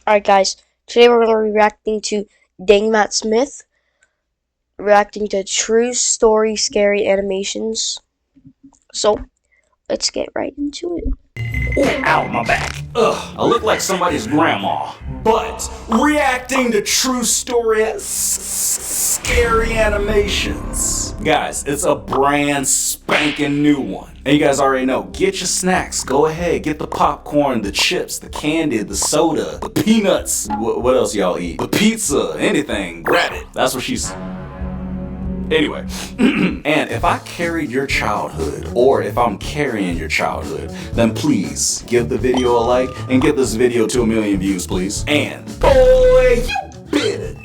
Alright guys, today we're going to be reacting to Dang Matt Smith, reacting to true story scary animations. So, let's get right into it. Ooh, ow, my back. Ugh, I look like somebody's grandma. But reacting to true story scary animations. Guys, it's a brand spanking new one. And you guys already know, get your snacks. Go ahead, get the popcorn, the chips, the candy, the soda, the peanuts. What else y'all eat? The pizza, anything. Grab it. That's what she's... Anyway, and if I carried your childhood, or if I'm carrying your childhood, then please give the video a like and get this video to 1 million views, please. And boy, you better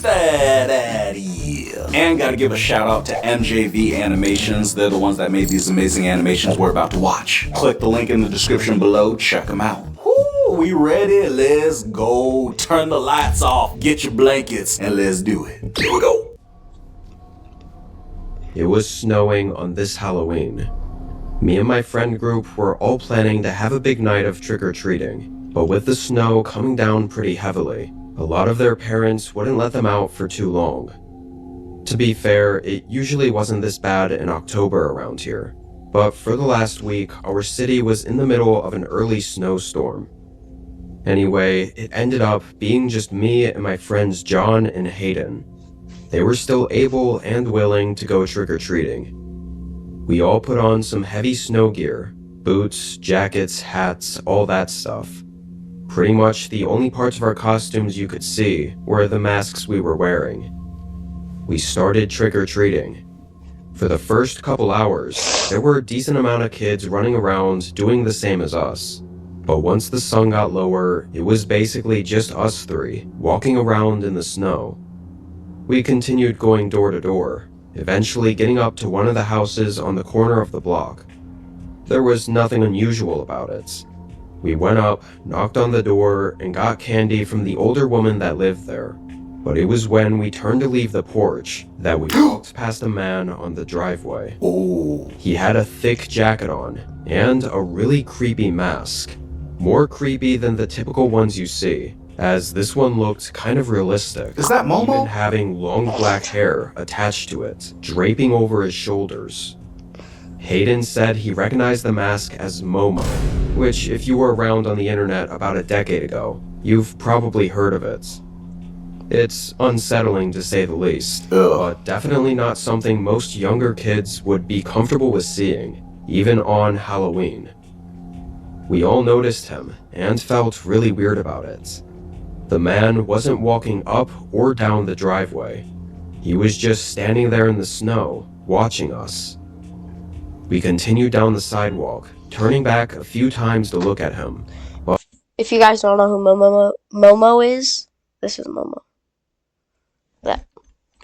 that out of here. And gotta give a shout out to MJV Animations. They're the ones that made these amazing animations we're about to watch. Click the link in the description below, check them out. Woo, we ready? Let's go. Turn the lights off, get your blankets, and let's do it. Here we go. It was snowing on this Halloween. Me and my friend group were all planning to have a big night of trick-or-treating, but with the snow coming down pretty heavily, a lot of their parents wouldn't let them out for too long. To be fair, it usually wasn't this bad in October around here, but for the last week, our city was in the middle of an early snowstorm. Anyway, it ended up being just me and my friends John and Hayden. They were still able and willing to go trick-or-treating. We all put on some heavy snow gear, boots, jackets, hats, all that stuff. Pretty much the only parts of our costumes you could see were the masks we were wearing. We started trick-or-treating. For the first couple hours, there were a decent amount of kids running around doing the same as us. But once the sun got lower, it was basically just us three, walking around in the snow. We continued going door to door, eventually getting up to one of the houses on the corner of the block. There was nothing unusual about it. We went up, knocked on the door, and got candy from the older woman that lived there. But it was when we turned to leave the porch that we walked past a man on the driveway. Oh. He had a thick jacket on, and a really creepy mask. More creepy than the typical ones you see, as this one looked kind of realistic. Is that Momo? Even having long black hair attached to it, draping over his shoulders. Hayden said he recognized the mask as Momo, which if you were around on the internet about a decade ago, you've probably heard of it. It's unsettling to say the least, but definitely not something most younger kids would be comfortable with seeing, even on Halloween. We all noticed him, and felt really weird about it. The man wasn't walking up or down the driveway. He was just standing there in the snow, watching us. We continued down the sidewalk, turning back a few times to look at him. But If you guys don't know who Momo is, this is Momo. That.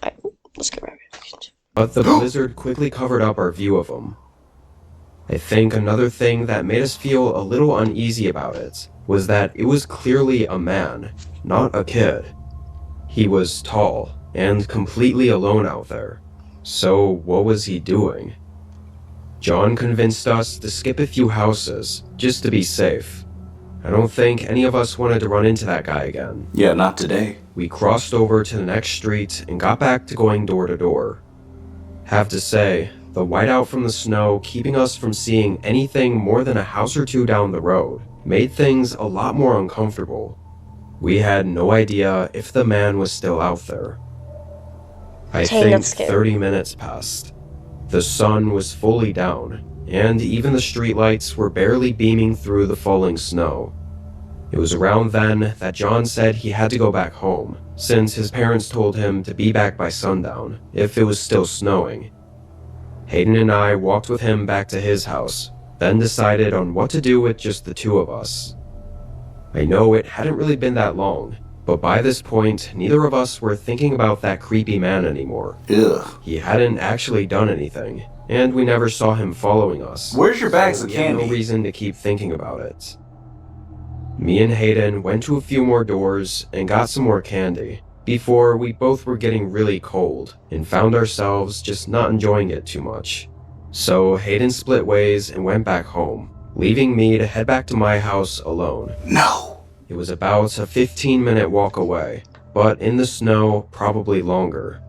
Alright, let's get right back into it. But the blizzard quickly covered up our view of him. I think another thing that made us feel a little uneasy about it was that it was clearly a man, not a kid. He was tall and completely alone out there. So what was he doing? John convinced us to skip a few houses, just to be safe. I don't think any of us wanted to run into that guy again. Yeah, not today. We crossed over to the next street and got back to going door to door. Have to say, the whiteout from the snow keeping us from seeing anything more than a house or two down the road made things a lot more uncomfortable. We had no idea if the man was still out there. I think 30 minutes passed. The sun was fully down, and even the streetlights were barely beaming through the falling snow. It was around then that John said he had to go back home, since his parents told him to be back by sundown, if it was still snowing. Hayden and I walked with him back to his house, then decided on what to do with just the two of us. I know it hadn't really been that long, but by this point, neither of us were thinking about that creepy man anymore. Ugh. He hadn't actually done anything, and we never saw him following us. Where's your bags of We had candy? no reason to keep thinking about it. Me and Hayden went to a few more doors and got some more candy, before we both were getting really cold and found ourselves just not enjoying it too much. So Hayden split ways and went back home, leaving me to head back to my house alone. No. It was about a 15-minute walk away, but in the snow, probably longer.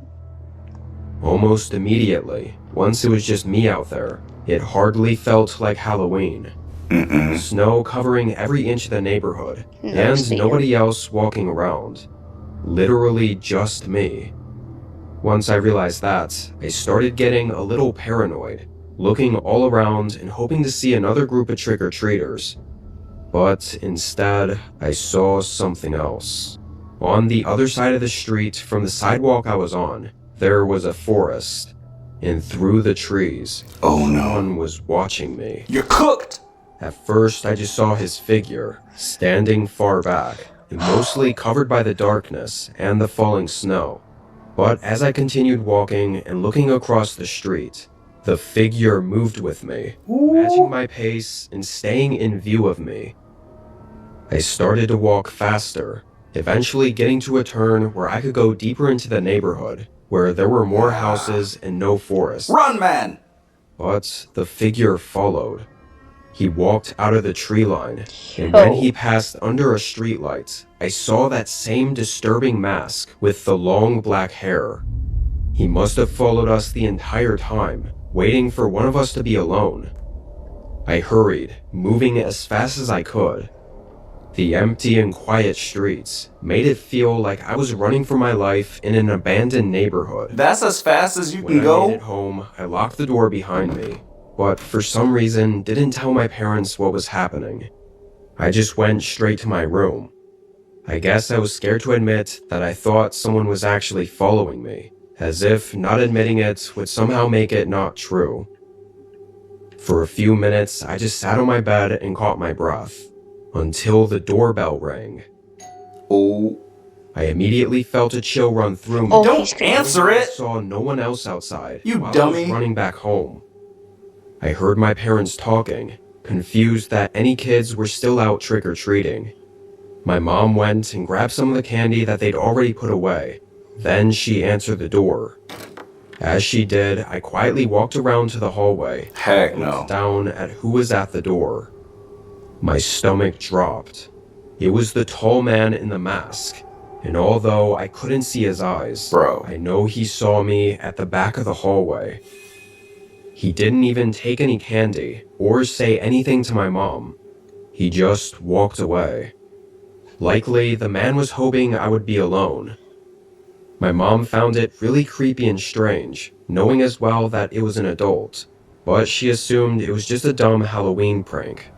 Almost immediately, once it was just me out there, it hardly felt like Halloween. Snow covering every inch of the neighborhood, and nobody else walking around. Literally just me. Once I realized that, I started getting a little paranoid, looking all around and hoping to see another group of trick-or-treaters. But instead, I saw something else. On the other side of the street from the sidewalk I was on, there was a forest, and through the trees, someone was watching me. You're cooked! At first, I just saw his figure, standing far back, and mostly covered by the darkness and the falling snow. But as I continued walking and looking across the street, the figure moved with me, matching my pace and staying in view of me. I started to walk faster, eventually getting to a turn where I could go deeper into the neighborhood, where there were more houses and no forest. Run, man! But the figure followed. He walked out of the tree line, and when he passed under a streetlight, I saw that same disturbing mask with the long black hair. He must have followed us the entire time, waiting for one of us to be alone. I hurried, moving as fast as I could. The empty and quiet streets made it feel like I was running for my life in an abandoned neighborhood. That's as fast as you When can I go? made it home, I locked the door behind me, but for some reason didn't tell my parents what was happening. I just went straight to my room. I guess I was scared to admit that I thought someone was actually following me, as if not admitting it would somehow make it not true. For a few minutes, I just sat on my bed and caught my breath, until the doorbell rang. Oh. I immediately felt a chill run through me. Oh, Don't he's crazy. answer I it! saw no one else outside You while I dummy. was running back home. I heard my parents talking, confused that any kids were still out trick-or-treating. My mom went and grabbed some of the candy that they'd already put away. Then she answered the door. As she did, I quietly walked around to the hallway, Heck looked no. down at who was at the door. My stomach dropped. It was the tall man in the mask, and although I couldn't see his eyes, Bro. I know he saw me at the back of the hallway. He didn't even take any candy or say anything to my mom. He just walked away. Likely, the man was hoping I would be alone. My mom found it really creepy and strange, knowing as well that it was an adult, but she assumed it was just a dumb Halloween prank.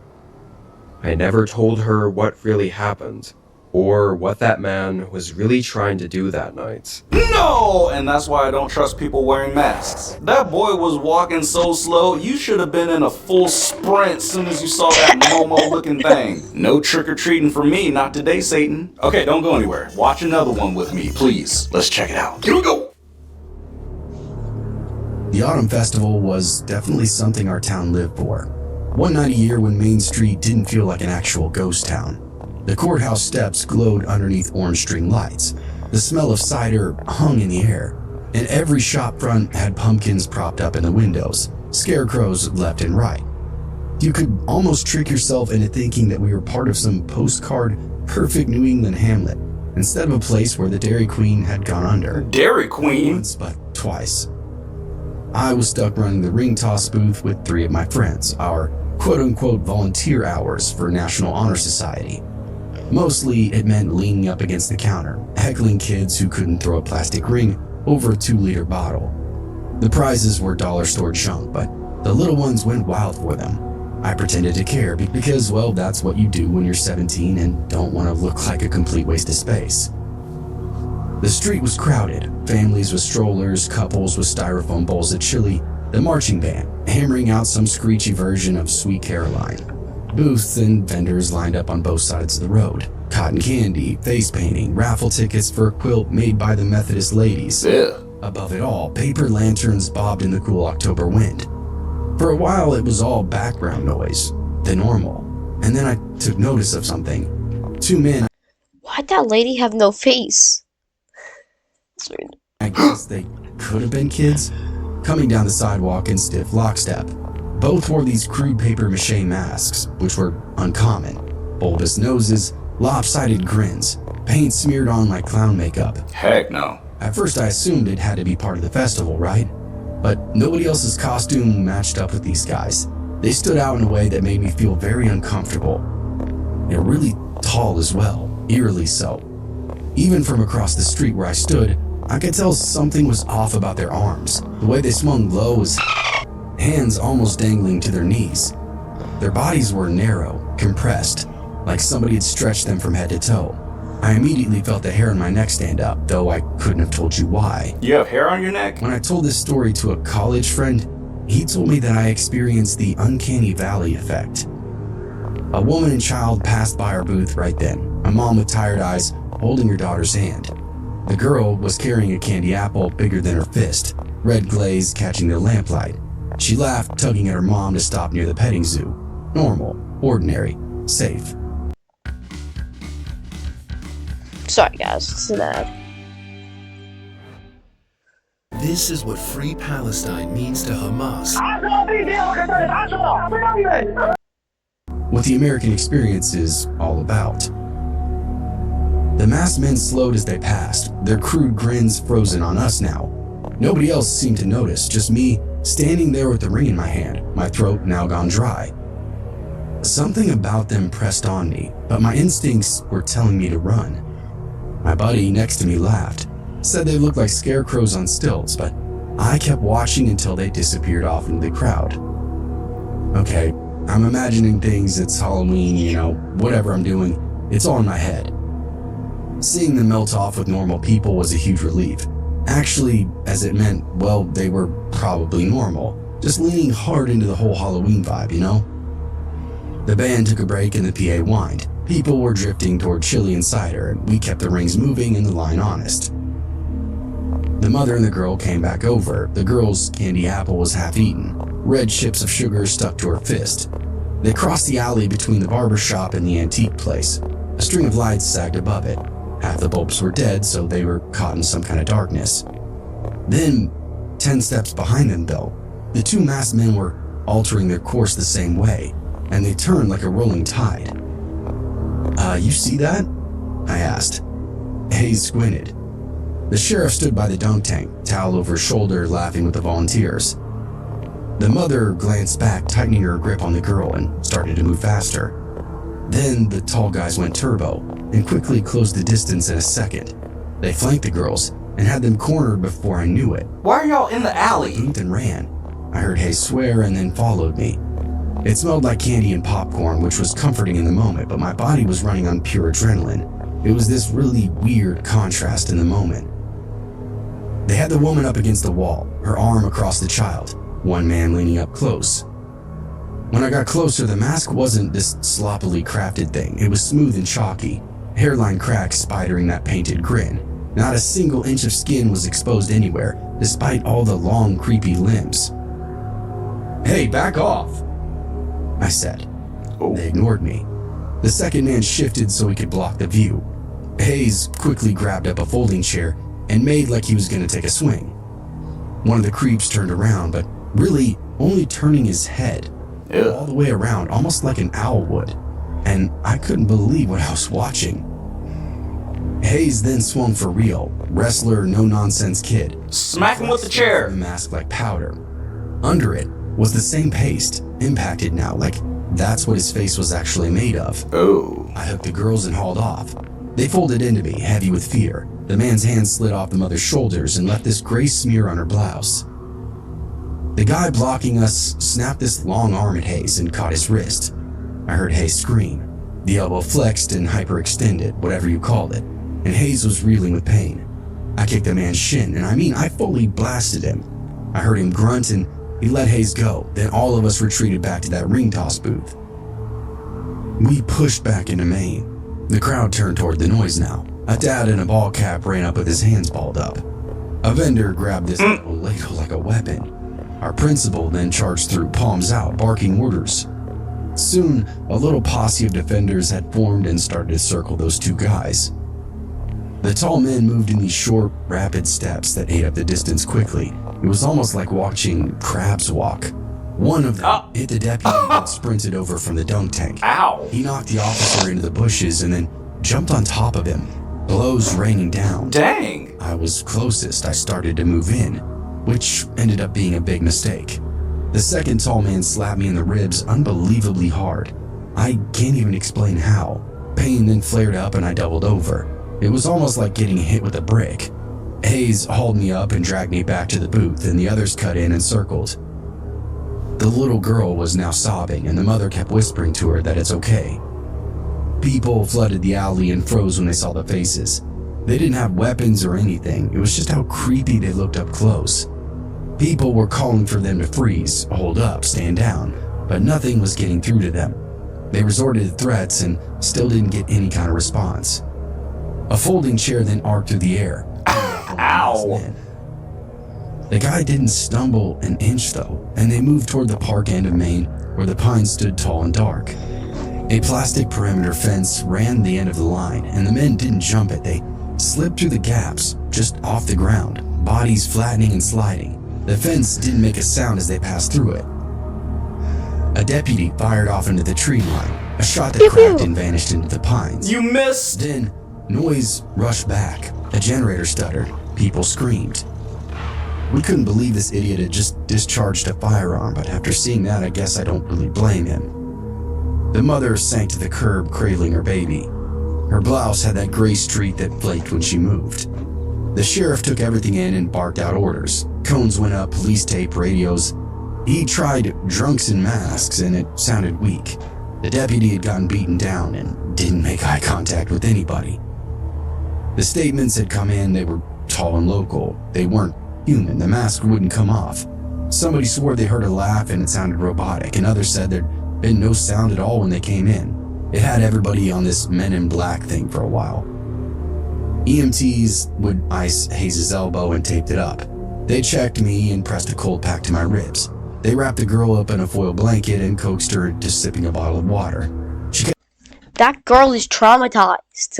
I never told her what really happened, or what that man was really trying to do that night. No! And that's why I don't trust people wearing masks. That boy was walking so slow, you should have been in a full sprint soon as you saw that Momo looking thing. No trick-or-treating for me, not today, Satan. Okay, don't go anywhere. Watch another one with me, please. Let's check it out. Here we go! The Autumn Festival was definitely something our town lived for. One night a year when Main Street didn't feel like an actual ghost town. The courthouse steps glowed underneath orange string lights. The smell of cider hung in the air, and every shop front had pumpkins propped up in the windows, scarecrows left and right. You could almost trick yourself into thinking that we were part of some postcard perfect New England hamlet, instead of a place where the Dairy Queen had gone under. Dairy Queen? Once, but twice. I was stuck running the ring toss booth with 3 of my friends, our quote-unquote volunteer hours for National Honor Society. Mostly, it meant leaning up against the counter, heckling kids who couldn't throw a plastic ring over a 2-liter bottle. The prizes were dollar store junk, but the little ones went wild for them. I pretended to care because, well, that's what you do when you're 17 and don't want to look like a complete waste of space. The street was crowded, families with strollers, couples with styrofoam bowls of chili, the marching band hammering out some screechy version of Sweet Caroline. Booths and vendors lined up on both sides of the road. Cotton candy, face painting, raffle tickets for a quilt made by the Methodist ladies. Yeah. Above it all, paper lanterns bobbed in the cool October wind. For a while, it was all background noise, the normal. And then I took notice of something. 2 men, Why'd that lady have no face? That's weird. I guess they could have been kids, coming down the sidewalk in stiff lockstep. Both wore these crude paper mache masks, which were uncommon. Bulbous noses, lopsided grins, paint smeared on like clown makeup. Heck no. At first I assumed it had to be part of the festival, right? But nobody else's costume matched up with these guys. They stood out in a way that made me feel very uncomfortable. They're really tall as well, eerily so. Even from across the street where I stood, I could tell something was off about their arms. The way they swung low was hands almost dangling to their knees. Their bodies were narrow, compressed, like somebody had stretched them from head to toe. I immediately felt the hair on my neck stand up, though I couldn't have told you why. You have hair on your neck? When I told this story to a college friend, he told me that I experienced the uncanny valley effect. A woman and child passed by our booth right then, a mom with tired eyes holding her daughter's hand. The girl was carrying a candy apple bigger than her fist, red glaze catching the lamplight. She laughed, tugging at her mom to stop near the petting zoo. Normal, ordinary, safe. Sorry guys, it's an ad. This is what Free Palestine means to Hamas. What the American experience is all about. The masked men slowed as they passed, their crude grins frozen on us now. Nobody else seemed to notice, just me standing there with the ring in my hand, my throat now gone dry. Something about them pressed on me, but my instincts were telling me to run. My buddy next to me laughed, said they looked like scarecrows on stilts, but I kept watching until they disappeared off into the crowd. Okay, I'm imagining things, it's Halloween, whatever I'm doing, it's all in my head. Seeing them melt off with normal people was a huge relief. Actually, as it meant, well, they were probably normal, just leaning hard into the whole Halloween vibe, The band took a break and the PA whined. People were drifting toward chili and cider, and we kept the rings moving and the line honest. The mother and the girl came back over. The girl's candy apple was half eaten, red chips of sugar stuck to her fist. They crossed the alley between the barber shop and the antique place. A string of lights sagged above it. Half the bulbs were dead, so they were caught in some kind of darkness. Then, 10 steps behind them though, the two masked men were altering their course the same way, and they turned like a rolling tide. You see that? I asked. Hayes squinted. The sheriff stood by the dunk tank, towel over his shoulder, laughing with the volunteers. The mother glanced back, tightening her grip on the girl, and started to move faster. Then the tall guys went turbo, and quickly closed the distance in a second. They flanked the girls, and had them cornered before I knew it. Why are y'all in the alley? Moved and ran. I heard Hayes swear and then followed me. It smelled like candy and popcorn, which was comforting in the moment, but my body was running on pure adrenaline. It was this really weird contrast in the moment. They had the woman up against the wall, her arm across the child, one man leaning up close. When I got closer, the mask wasn't this sloppily crafted thing. It was smooth and chalky, hairline cracks spidering that painted grin. Not a single inch of skin was exposed anywhere, despite all the long, creepy limbs. "Hey, back off," I said. Oh. They ignored me. The second man shifted so he could block the view. Hayes quickly grabbed up a folding chair and made like he was going to take a swing. One of the creeps turned around, but really only turning his head all the way around, almost like an owl would. And I couldn't believe what I was watching. Hayes then swung for real, wrestler, no-nonsense kid. Smack him with the chair. The mask like powder. Under it was the same paste, impacted now, like that's what his face was actually made of. Oh. I hooked the girls and hauled off. They folded into me, heavy with fear. The man's hand slid off the mother's shoulders and left this gray smear on her blouse. The guy blocking us snapped this long arm at Hayes and caught his wrist. I heard Hayes scream. The elbow flexed and hyperextended, whatever you called it, and Hayes was reeling with pain. I kicked the man's shin, and I fully blasted him. I heard him grunt and he let Hayes go. Then all of us retreated back to that ring toss booth. We pushed back into Maine. The crowd turned toward the noise now. A dad in a ball cap ran up with his hands balled up. A vendor grabbed this little ladle like a weapon. Our principal then charged through, palms out, barking orders. Soon, a little posse of defenders had formed and started to circle those two guys. The tall men moved in these short, rapid steps that ate up the distance quickly. It was almost like watching crabs walk. One of them hit the deputy and sprinted over from the dunk tank. Ow. He knocked the officer into the bushes and then jumped on top of him, blows raining down. Dang. I was closest. I started to move in, which ended up being a big mistake. The second tall man slapped me in the ribs unbelievably hard. I can't even explain how. Pain then flared up and I doubled over. It was almost like getting hit with a brick. Hayes hauled me up and dragged me back to the booth, and the others cut in and circled. The little girl was now sobbing, and the mother kept whispering to her that it's okay. People flooded the alley and froze when they saw the faces. They didn't have weapons or anything. It was just how creepy they looked up close. People were calling for them to freeze, hold up, stand down, but nothing was getting through to them. They resorted to threats and still didn't get any kind of response. A folding chair then arced through the air. Ow. The guy didn't stumble an inch though, and they moved toward the park end of Main where the pines stood tall and dark. A plastic perimeter fence ran the end of the line, and the men didn't jump it. They slipped through the gaps, just off the ground, bodies flattening and sliding. The fence didn't make a sound as they passed through it. A deputy fired off into the tree line, a shot that Pew, cracked pew. and vanished into the pines. You missed. Then, noise rushed back. A generator stuttered. People screamed. We couldn't believe this idiot had just discharged a firearm, but after seeing that, I guess I don't really blame him. The mother sank to the curb, cradling her baby. Her blouse had that gray streak that flaked when she moved. The sheriff took everything in and barked out orders. Cones went up, police tape, radios. He tried drunks in masks, and it sounded weak. The deputy had gotten beaten down and didn't make eye contact with anybody. The statements had come in, they were tall and local. They weren't human, the mask wouldn't come off. Somebody swore they heard a laugh and it sounded robotic, and others said there'd been no sound at all when they came in. It had everybody on this Men in Black thing for a while. EMTs would ice Hayes' elbow and taped it up. They checked me and pressed a cold pack to my ribs. They wrapped the girl up in a foil blanket and coaxed her into sipping a bottle of water. She That girl is traumatized.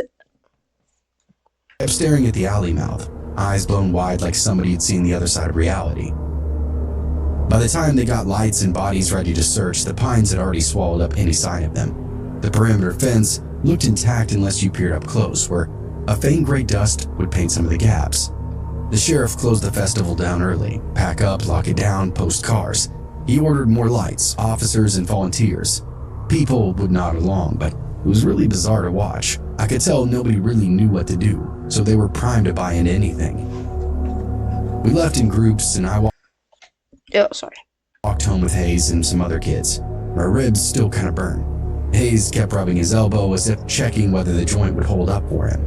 kept staring at the alley mouth, eyes blown wide like somebody had seen the other side of reality. By the time they got lights and bodies ready to search, the pines had already swallowed up any sign of them. The perimeter fence looked intact unless you peered up close, where a faint gray dust would paint some of the gaps. The sheriff closed the festival down early, pack up, lock it down, post cars. He ordered more lights, officers, and volunteers. People would nod along, but it was really bizarre to watch. I could tell nobody really knew what to do, so they were primed to buy into anything. We left in groups, and I Oh, sorry. walked home with Hayes and some other kids. My ribs still kind of burned. Hayes kept rubbing his elbow as if checking whether the joint would hold up for him.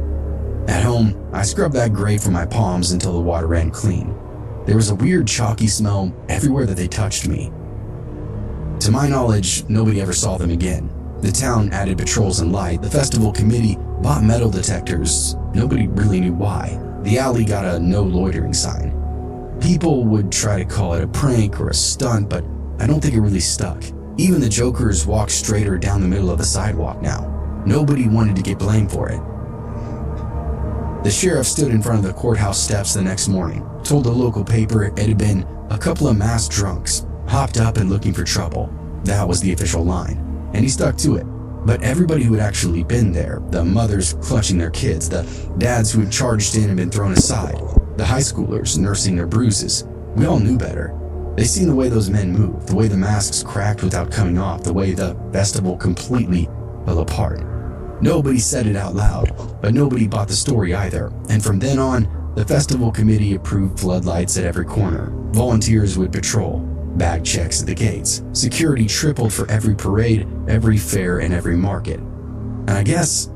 At home, I scrubbed that gray from my palms until the water ran clean. There was a weird chalky smell everywhere that they touched me. To my knowledge, nobody ever saw them again. The town added patrols and light. The festival committee bought metal detectors. Nobody really knew why. The alley got a no loitering sign. People would try to call it a prank or a stunt, but I don't think it really stuck. Even the jokers walk straighter down the middle of the sidewalk now. Nobody wanted to get blamed for it. The sheriff stood in front of the courthouse steps the next morning, told the local paper it had been a couple of masked drunks, hopped up and looking for trouble. That was the official line, and he stuck to it. But everybody who had actually been there, the mothers clutching their kids, the dads who had charged in and been thrown aside, the high schoolers nursing their bruises, we all knew better. They seen the way those men moved, the way the masks cracked without coming off, the way the festival completely fell apart. Nobody said it out loud, but nobody bought the story either, and from then on, the festival committee approved floodlights at every corner. Volunteers would patrol, bag checks at the gates. Security tripled for every parade, every fair, and every market. And I guess,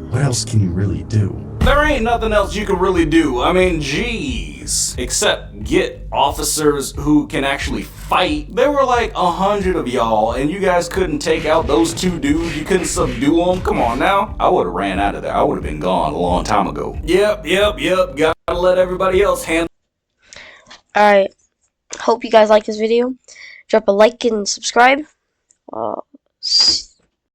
what else can you really do? There ain't nothing else you can really do. I mean, geez. Except get officers who can actually fight. There were like 100 of y'all, and you guys couldn't take out those two dudes. You couldn't subdue them. Come on now. I would have ran out of there. I would have been gone a long time ago. Yep. Gotta let everybody else handle. Alright. Hope you guys like this video. Drop a like and subscribe.